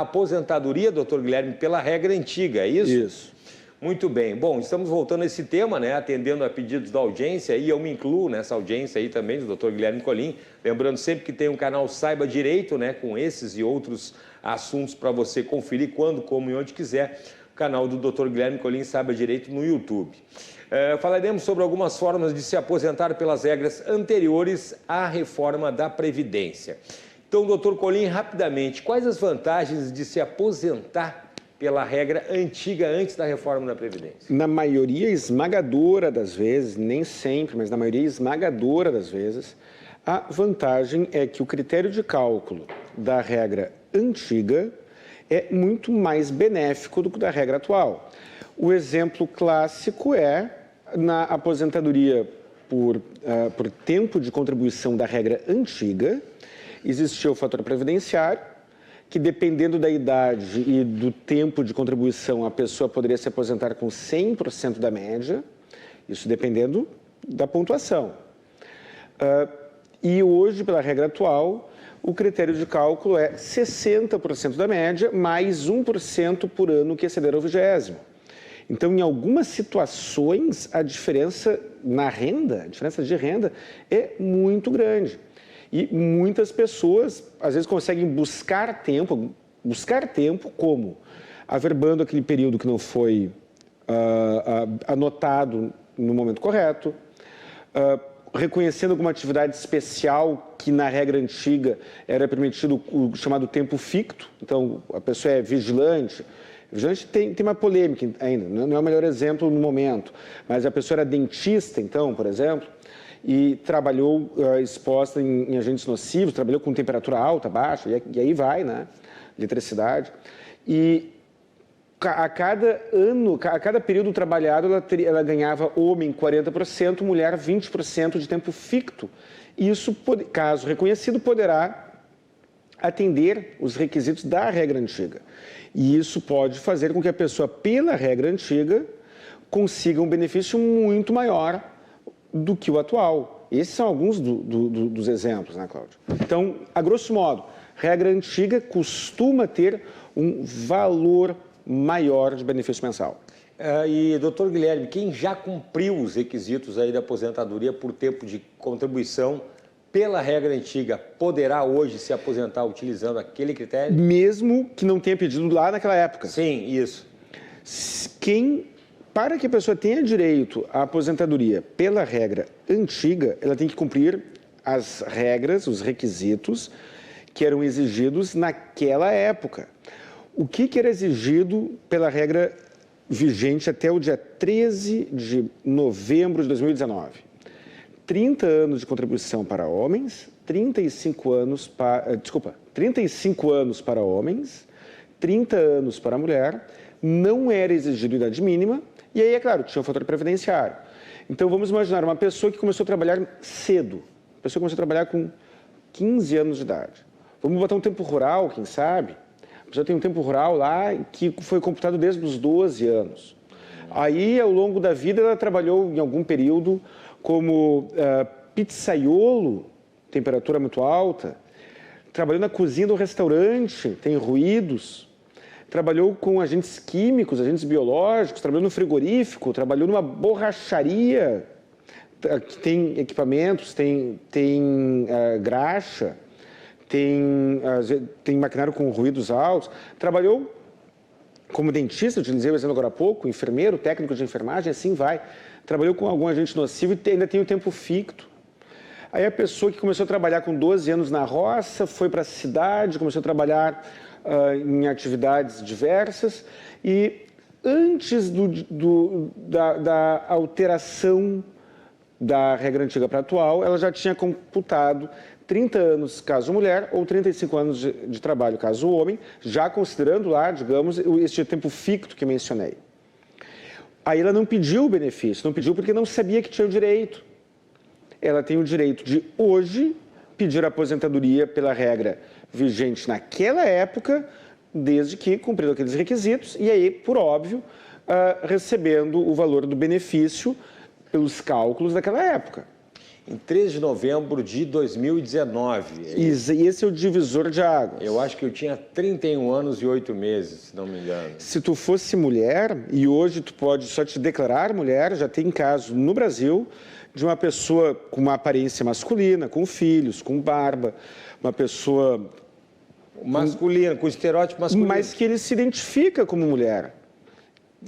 aposentadoria, doutor Guilherme, pela regra antiga, é isso? Isso. Muito bem. Bom, estamos voltando a esse tema, né, atendendo a pedidos da audiência, e eu me incluo nessa audiência aí também do doutor Guilherme Colim, lembrando sempre que tem um canal Saiba Direito, né, com esses e outros assuntos para você conferir quando, como e onde quiser, o canal do doutor Guilherme Colim Saiba Direito no YouTube. Falaremos sobre algumas formas de se aposentar pelas regras anteriores à reforma da Previdência. Então, doutor Colim, rapidamente, quais as vantagens de se aposentar pela regra antiga antes da reforma da Previdência? Na maioria esmagadora das vezes, nem sempre, mas na maioria esmagadora das vezes, a vantagem é que o critério de cálculo da regra antiga é muito mais benéfico do que o da regra atual. O exemplo clássico é na aposentadoria por tempo de contribuição da regra antiga, existia o fator previdenciário, que dependendo da idade e do tempo de contribuição, a pessoa poderia se aposentar com 100% da média, isso dependendo da pontuação. E hoje, pela regra atual, o critério de cálculo é 60% da média, mais 1% por ano que exceder ao 20º. Então, em algumas situações, a diferença na renda, a diferença de renda, é muito grande. E muitas pessoas, às vezes, conseguem buscar tempo como? Averbando aquele período que não foi anotado no momento correto, reconhecendo alguma atividade especial que, na regra antiga, era permitido o chamado tempo ficto. Então, a pessoa é vigilante. Vigilante tem uma polêmica ainda, não é o melhor exemplo no momento, mas a pessoa era dentista, então, por exemplo, e trabalhou exposta em agentes nocivos, trabalhou com temperatura alta, baixa, e aí vai, né? Eletricidade. E a cada ano, a cada período trabalhado, ela ganhava homem 40%, mulher 20% de tempo ficto. E isso, caso reconhecido, poderá atender os requisitos da regra antiga. E isso pode fazer com que a pessoa, pela regra antiga, consiga um benefício muito maior do que o atual. Esses são alguns dos exemplos, né, Cláudio? Então, a grosso modo, regra antiga costuma ter um valor maior de benefício mensal. E, doutor Guilherme, quem já cumpriu os requisitos aí da aposentadoria por tempo de contribuição pela regra antiga, poderá hoje se aposentar utilizando aquele critério? Mesmo que não tenha pedido lá naquela época. Sim, isso. Para que a pessoa tenha direito à aposentadoria pela regra antiga, ela tem que cumprir as regras, os requisitos que eram exigidos naquela época. O que era exigido pela regra vigente até o dia 13 de novembro de 2019? 30 anos de contribuição para homens, 35 anos para homens, 30 anos para mulher, não era exigido idade mínima, e aí, é claro, tinha o fator previdenciário. Então, vamos imaginar uma pessoa que começou a trabalhar cedo. A pessoa começou a trabalhar com 15 anos de idade. Vamos botar um tempo rural, quem sabe? A pessoa tem um tempo rural lá que foi computado desde os 12 anos. Aí, ao longo da vida, ela trabalhou em algum período como pizzaiolo, temperatura muito alta. Trabalhou na cozinha do restaurante, tem ruídos. Trabalhou com agentes químicos, agentes biológicos, trabalhou no frigorífico, trabalhou numa borracharia, que tem equipamentos, tem graxa, tem maquinário com ruídos altos. Trabalhou como dentista, utilizei o exemplo agora há pouco, enfermeiro, técnico de enfermagem, assim vai. Trabalhou com algum agente nocivo e ainda tem o tempo ficto. Aí a pessoa que começou a trabalhar com 12 anos na roça, foi para a cidade, começou a trabalhar em atividades diversas e antes da alteração da regra antiga para a atual, ela já tinha computado 30 anos caso mulher ou 35 anos de trabalho caso homem, já considerando lá, digamos, este tempo ficto que mencionei. Aí ela não pediu o benefício, não pediu porque não sabia que tinha o direito. Ela tem o direito de hoje pedir a aposentadoria pela regra vigente naquela época, desde que cumpriram aqueles requisitos, e aí, por óbvio, recebendo o valor do benefício pelos cálculos daquela época. Em 3 de novembro de 2019. E esse é o divisor de águas. Eu acho que eu tinha 31 anos e 8 meses, se não me engano. Se tu fosse mulher, e hoje tu pode só te declarar mulher, já tem caso no Brasil de uma pessoa com uma aparência masculina, com filhos, com barba, uma pessoa... Masculina, com estereótipo masculino. Mas que ele se identifica como mulher.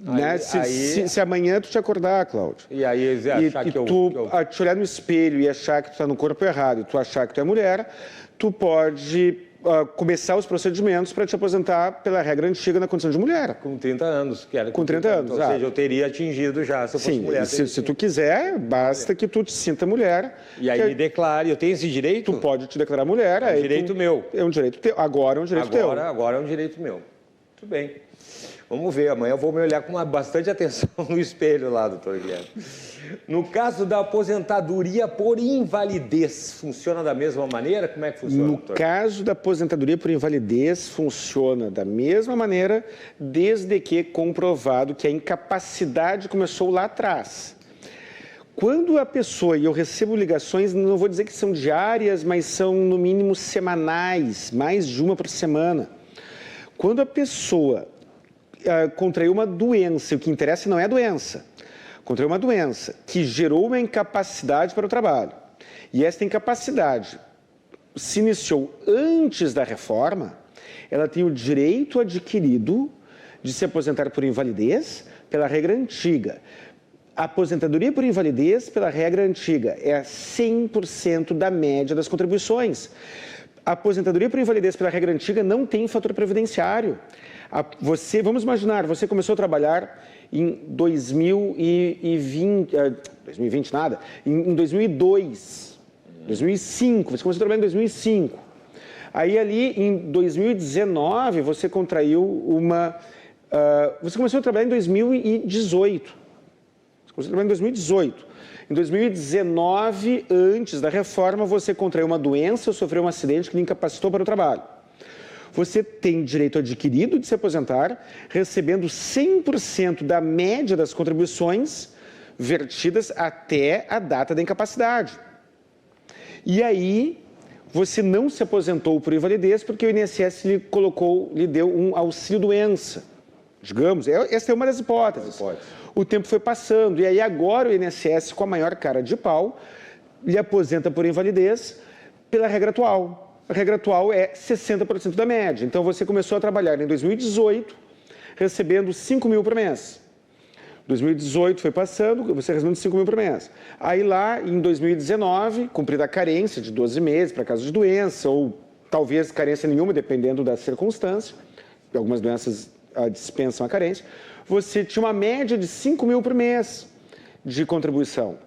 Né? Se amanhã tu te acordar, Cláudio, e aí achar que tu te olhar no espelho e achar que tu está no corpo errado e tu achar que tu é mulher, tu pode começar os procedimentos para te aposentar pela regra antiga na condição de mulher. Com 30 anos. Que era com 30 anos, Ou seja, eu teria atingido já se eu fosse mulher. Se tu quiser, basta que tu te sinta mulher. E aí me declare, eu tenho esse direito? Tu pode te declarar mulher. É um direito meu. É um direito teu. Agora é um direito teu. Agora é um direito meu. Muito bem. Vamos ver, amanhã eu vou me olhar com bastante atenção no espelho lá, doutor Guilherme. No caso da aposentadoria por invalidez, funciona da mesma maneira? Como é que funciona, doutor? No caso da aposentadoria por invalidez, funciona da mesma maneira, desde que comprovado que a incapacidade começou lá atrás. Quando a pessoa, e eu recebo ligações, não vou dizer que são diárias, mas são no mínimo semanais, mais de uma por semana. Quando a pessoa contraiu uma doença, o que interessa não é a doença, contraiu uma doença que gerou uma incapacidade para o trabalho. E esta incapacidade se iniciou antes da reforma, ela tem o direito adquirido de se aposentar por invalidez pela regra antiga. A aposentadoria por invalidez pela regra antiga é 100% da média das contribuições. A aposentadoria por invalidez pela regra antiga não tem fator previdenciário. Vamos imaginar, você começou a trabalhar em 2020 nada, em 2002, 2005, você começou a trabalhar em 2005. Aí ali em 2019 você contraiu você começou a trabalhar em 2018. Você começou a trabalhar em 2018. Em 2019, antes da reforma, você contraiu uma doença ou sofreu um acidente que lhe incapacitou para o trabalho. Você tem direito adquirido de se aposentar, recebendo 100% da média das contribuições vertidas até a data da incapacidade. E aí, você não se aposentou por invalidez porque o INSS lhe deu um auxílio-doença. Digamos, essa é uma das hipóteses. O tempo foi passando e aí agora o INSS, com a maior cara de pau, lhe aposenta por invalidez pela regra atual. A regra atual é 60% da média. Então, você começou a trabalhar em 2018, recebendo 5 mil por mês. 2018 foi passando, você recebendo 5 mil por mês. Aí lá, em 2019, cumprida a carência de 12 meses para caso de doença, ou talvez carência nenhuma, dependendo da circunstância. Algumas doenças dispensam a carência. Você tinha uma média de 5 mil por mês de contribuição.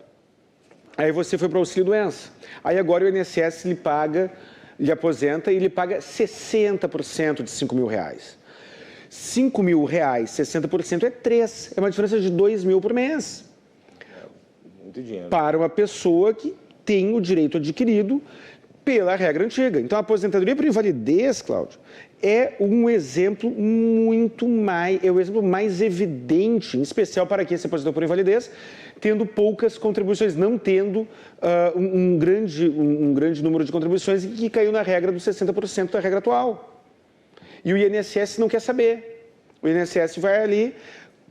Aí você foi para o auxílio-doença. Aí agora o INSS lhe aposenta e lhe paga 60% de 5 mil reais. 5 mil reais, 60% é 3. É uma diferença de 2 mil por mês. Muito dinheiro. Para uma pessoa que tem o direito adquirido pela regra antiga. Então, a aposentadoria por invalidez, Cláudio, é um exemplo o exemplo mais evidente, em especial para quem se aposentou por invalidez, tendo poucas contribuições, não tendo um grande número de contribuições e que caiu na regra dos 60% da regra atual. E o INSS não quer saber. O INSS vai ali,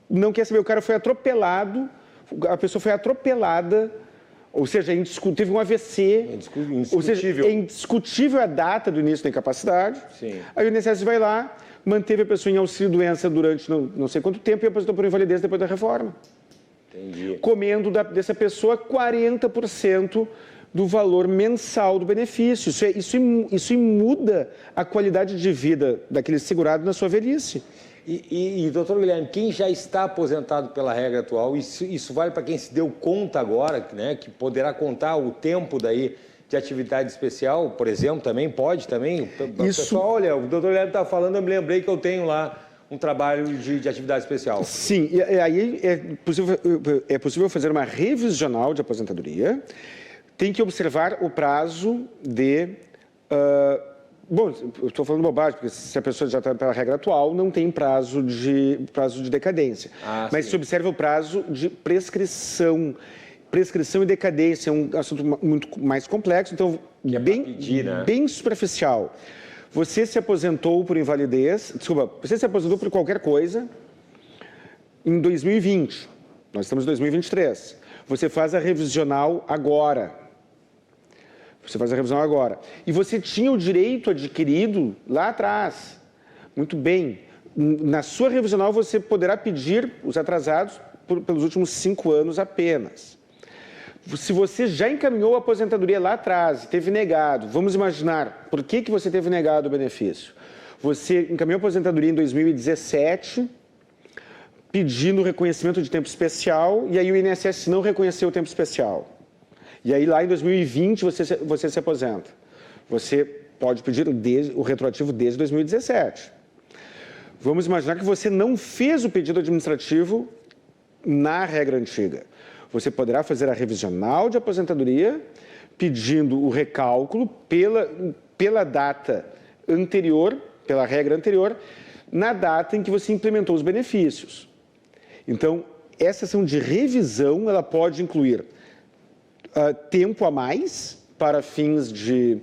não quer saber. O cara foi atropelado, a pessoa foi atropelada, ou seja, teve um AVC. Ou seja, é indiscutível a data do início da incapacidade. Sim. Aí o INSS vai lá, manteve a pessoa em auxílio-doença durante não sei quanto tempo e aposentou por invalidez depois da reforma. Entendi. Comendo dessa pessoa 40% do valor mensal do benefício. Isso muda a qualidade de vida daquele segurado na sua velhice. E doutor Guilherme, quem já está aposentado pela regra atual, isso vale para quem se deu conta agora, né, que poderá contar o tempo daí de atividade especial, por exemplo, também pode também? Pessoal, olha, o doutor Guilherme está falando, eu me lembrei que eu tenho lá um trabalho de atividade especial. Sim, e aí é possível fazer uma revisional de aposentadoria. Tem que observar o prazo de... bom, eu estou falando bobagem, porque se a pessoa já está pela regra atual, não tem prazo de decadência. Mas se observa o prazo de prescrição. prescrição e decadência é um assunto muito mais complexo, então bem superficial. Você se aposentou por invalidez, você se aposentou por qualquer coisa em 2020, nós estamos em 2023. Você faz a revisional agora. E você tinha o direito adquirido lá atrás. Muito bem. Na sua revisional, você poderá pedir os atrasados pelos últimos 5 anos apenas. Se você já encaminhou a aposentadoria lá atrás e teve negado, vamos imaginar, por que você teve negado o benefício? Você encaminhou a aposentadoria em 2017, pedindo reconhecimento de tempo especial, e aí o INSS não reconheceu o tempo especial. E aí lá em 2020 você se aposenta. Você pode pedir o retroativo desde 2017. Vamos imaginar que você não fez o pedido administrativo na regra antiga. Você poderá fazer a revisional de aposentadoria pedindo o recálculo pela data anterior, pela regra anterior, na data em que você implementou os benefícios. Então, essa ação de revisão, ela pode incluir tempo a mais para fins de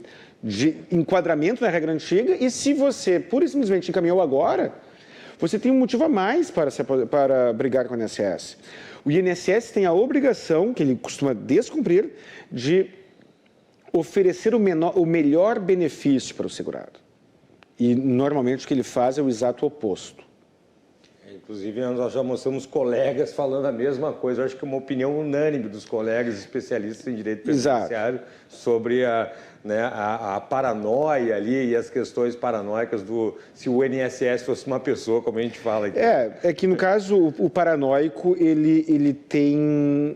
enquadramento na regra antiga, e se você pura e simplesmente encaminhou agora, você tem um motivo a mais para brigar com o INSS. O INSS tem a obrigação, que ele costuma descumprir, de oferecer o melhor benefício para o segurado. E, normalmente, o que ele faz é o exato oposto. Inclusive, nós já mostramos colegas falando a mesma coisa. Eu acho que é uma opinião unânime dos colegas especialistas em direito previdenciário sobre a paranoia ali e as questões paranoicas se o INSS fosse uma pessoa, como a gente fala aqui. É que no caso o paranoico ele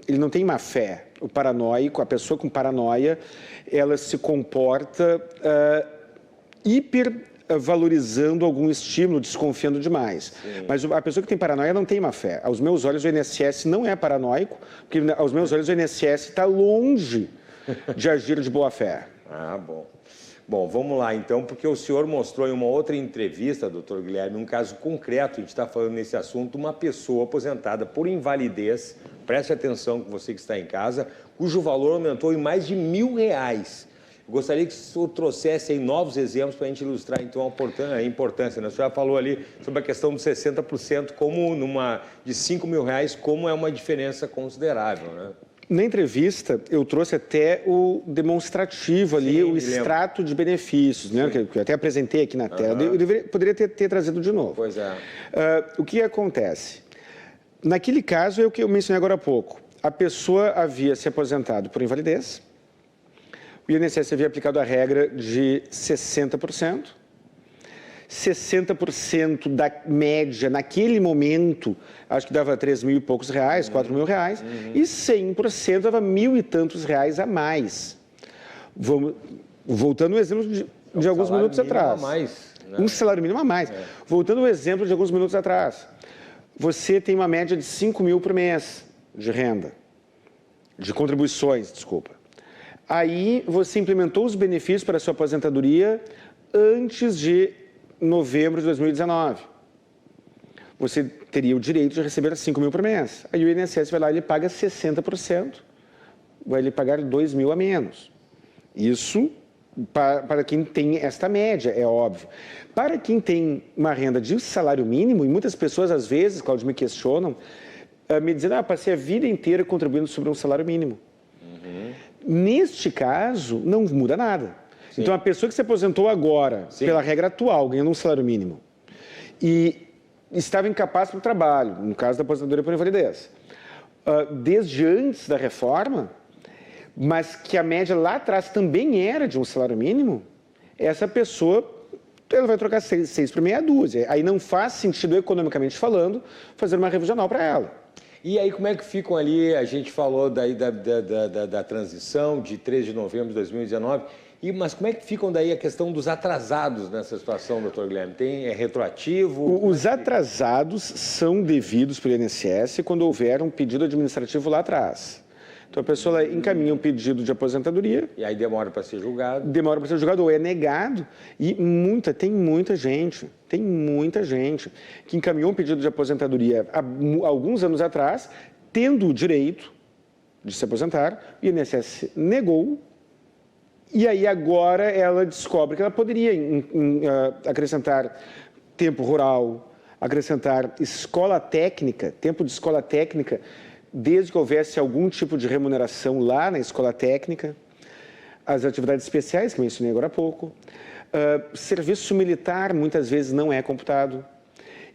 não tem má fé. O paranoico, a pessoa com paranoia, ela se comporta hipervalorizando algum estímulo, desconfiando demais. Sim. Mas a pessoa que tem paranoia não tem má fé. Aos meus olhos, o INSS não é paranoico, porque aos meus olhos o INSS está longe de agir de boa fé. Ah, bom. Bom, vamos lá então, porque o senhor mostrou em uma outra entrevista, doutor Guilherme, um caso concreto, a gente está falando nesse assunto, uma pessoa aposentada por invalidez, preste atenção com você que está em casa, cujo valor aumentou em mais de R$1.000. Gostaria que o senhor trouxesse aí novos exemplos para a gente ilustrar, então, a importância. Né? O senhor já falou ali sobre a questão dos 60%, como de R$5.000, como é uma diferença considerável, né? Na entrevista, eu trouxe até o demonstrativo ali, o extrato de benefícios, né? Que eu até apresentei aqui na tela. Eu poderia ter trazido de novo. Pois é. O que acontece? Naquele caso, é o que eu mencionei agora há pouco. A pessoa havia se aposentado por invalidez, o INSS havia aplicado a regra de 60%. 60% da média, naquele momento, acho que dava R$3.000 e poucos, R$4.000, e 100% dava R$1.000 e tantos a mais. Voltando ao exemplo de alguns minutos atrás. Um salário mínimo a mais. Voltando ao exemplo de alguns minutos atrás. Você tem uma média de R$5.000 por mês de renda, de contribuições, desculpa. Aí você implementou os benefícios para a sua aposentadoria antes de novembro de 2019. Você teria o direito de receber R$5.000 por mês. Aí o INSS vai lá e ele paga 60%, vai lhe pagar R$2.000 a menos. Isso para quem tem esta média, é óbvio. Para quem tem uma renda de salário mínimo, e muitas pessoas às vezes, Cláudio, me questionam, me dizendo, passei a vida inteira contribuindo sobre um salário mínimo. Neste caso, não muda nada. Sim. Então, a pessoa que se aposentou agora, pela regra atual, ganhando um salário mínimo, e estava incapaz para o trabalho, no caso da aposentadoria por invalidez, desde antes da reforma, mas que a média lá atrás também era de um salário mínimo, essa pessoa ela vai trocar 6 por meia dúzia. Aí não faz sentido, economicamente falando, fazer uma revisional para ela. E aí, como é que ficam ali, a gente falou daí da transição de 3 de novembro de 2019, mas como é que ficam daí a questão dos atrasados nessa situação, doutor Guilherme? É retroativo? Os atrasados são devidos pelo INSS quando houver um pedido administrativo lá atrás. Então, a pessoa encaminha um pedido de aposentadoria. E aí demora para ser julgado? Demora para ser julgado ou é negado. E tem muita gente que encaminhou um pedido de aposentadoria há alguns anos atrás, tendo o direito de se aposentar, o INSS negou, e aí agora ela descobre que ela poderia acrescentar tempo rural, acrescentar escola técnica, tempo de escola técnica, desde que houvesse algum tipo de remuneração lá na escola técnica, as atividades especiais, que mencionei agora há pouco, serviço militar muitas vezes não é computado.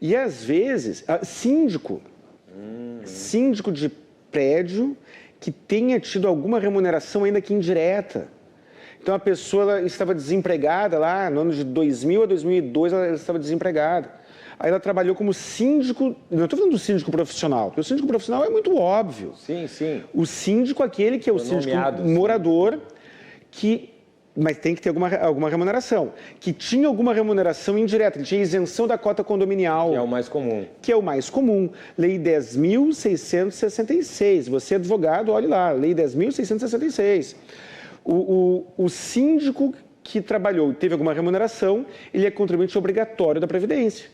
E às vezes, síndico de prédio que tenha tido alguma remuneração ainda que indireta. Então a pessoa estava desempregada lá, no ano de 2000 a 2002 ela estava desempregada. Aí ela trabalhou como síndico, não estou falando do síndico profissional, porque o síndico profissional é muito óbvio. Sim, sim. O síndico, aquele que é o síndico morador, mas tem que ter alguma remuneração. Que tinha alguma remuneração indireta, ele tinha isenção da cota condominial. Que é o mais comum. Que é o mais comum. Lei 10.666. Você é advogado, olhe lá, Lei 10.666. O síndico que trabalhou e teve alguma remuneração, ele é contribuinte obrigatório da Previdência.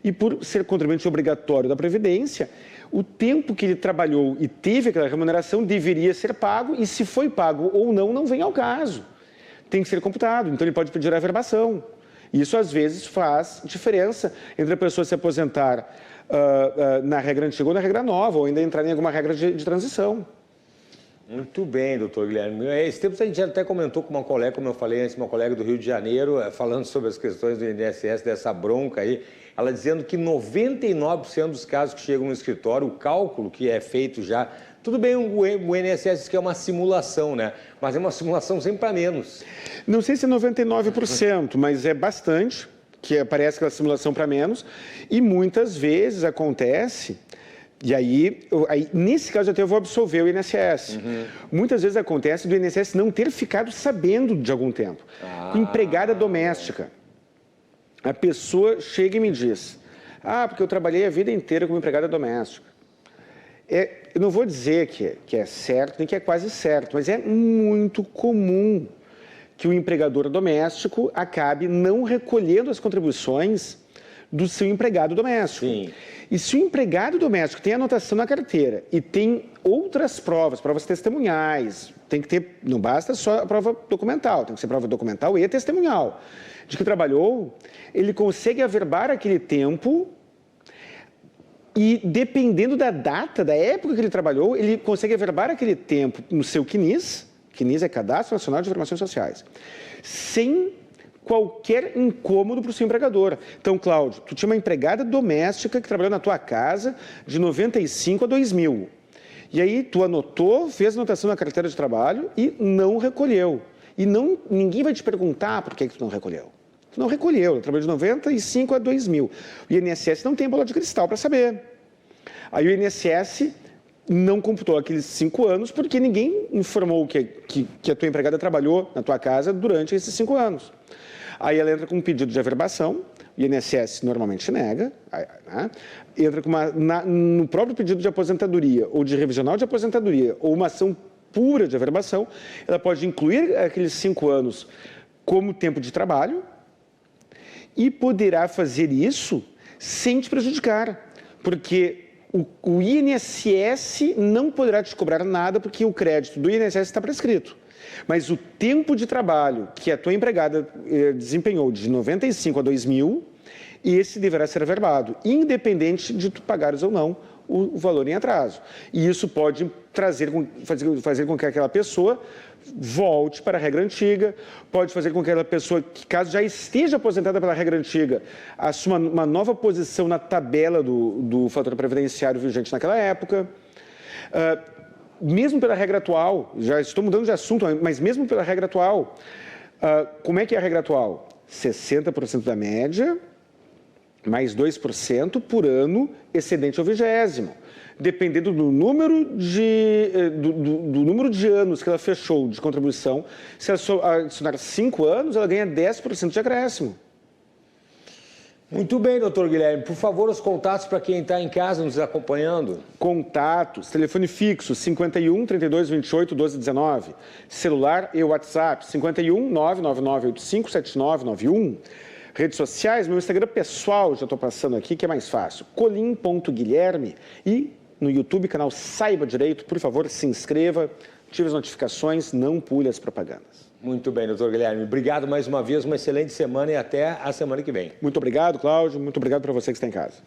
E por ser contribuinte obrigatório da Previdência, o tempo que ele trabalhou e teve aquela remuneração deveria ser pago, e se foi pago ou não, não vem ao caso. Tem que ser computado, então ele pode pedir a averbação. Isso, às vezes, faz diferença entre a pessoa se aposentar na regra antiga ou na regra nova, ou ainda entrar em alguma regra de transição. Muito bem, doutor Guilherme. Esse tempo a gente já até comentou com uma colega, como eu falei antes, uma colega do Rio de Janeiro, falando sobre as questões do INSS, dessa bronca aí, ela dizendo que 99% dos casos que chegam no escritório, o cálculo que é feito já, tudo bem, o INSS diz que é uma simulação, né? Mas é uma simulação sempre para menos. Não sei se é 99%, mas é bastante, que aparece aquela simulação para menos, e muitas vezes acontece. E aí, nesse caso, até eu vou absolver o INSS. Muitas vezes acontece do INSS não ter ficado sabendo de algum tempo. Empregada doméstica. A pessoa chega e me diz, porque eu trabalhei a vida inteira como empregada doméstica. Eu não vou dizer que é certo, nem que é quase certo, mas é muito comum que o empregador doméstico acabe não recolhendo as contribuições do seu empregado doméstico. Sim. E se o empregado doméstico tem anotação na carteira e tem outras provas testemunhais, tem que ter, não basta só a prova documental, tem que ser prova documental e testemunhal, de que trabalhou, ele consegue averbar aquele tempo e, dependendo da data, da época que ele trabalhou, ele consegue averbar aquele tempo no seu CNIS, CNIS é Cadastro Nacional de Informações Sociais, sem qualquer incômodo para o seu empregador. Então, Cláudio, tu tinha uma empregada doméstica que trabalhou na tua casa de 95 a 2000. E aí tu anotou, fez anotação na carteira de trabalho e não recolheu. E ninguém vai te perguntar por que tu não recolheu. Tu não recolheu, tu trabalhou de 95 a 2000. O INSS não tem bola de cristal para saber. Aí o INSS não computou aqueles 5 anos porque ninguém informou que a tua empregada trabalhou na tua casa durante esses 5 anos. Aí ela entra com um pedido de averbação, o INSS normalmente nega, né? Entra com no próprio pedido de aposentadoria ou de revisional de aposentadoria ou uma ação pura de averbação, ela pode incluir aqueles 5 anos como tempo de trabalho e poderá fazer isso sem te prejudicar, porque o INSS não poderá te cobrar nada porque o crédito do INSS está prescrito. Mas o tempo de trabalho que a tua empregada desempenhou de 95 a 2000, esse deverá ser averbado, independente de tu pagares ou não o valor em atraso. E isso pode fazer com que aquela pessoa volte para a regra antiga, pode fazer com que aquela pessoa, que caso já esteja aposentada pela regra antiga, assuma uma nova posição na tabela do fator previdenciário vigente naquela época. Mesmo pela regra atual, já estou mudando de assunto, mas mesmo pela regra atual, como é que é a regra atual? 60% da média, mais 2% por ano excedente ao 20º. Dependendo do número de anos que ela fechou de contribuição, se ela adicionar 5 anos, ela ganha 10% de acréscimo. Muito bem, doutor Guilherme. Por favor, os contatos para quem está em casa nos acompanhando. Contatos, telefone fixo, 51 32 28 12 19. Celular e WhatsApp, 51 99985 7991. Redes sociais, meu Instagram pessoal, já estou passando aqui, que é mais fácil, colim.guilherme. E no YouTube, canal Saiba Direito. Por favor, se inscreva, ative as notificações, não pule as propagandas. Muito bem, doutor Guilherme. Obrigado mais uma vez, uma excelente semana e até a semana que vem. Muito obrigado, Cláudio. Muito obrigado para você que está em casa.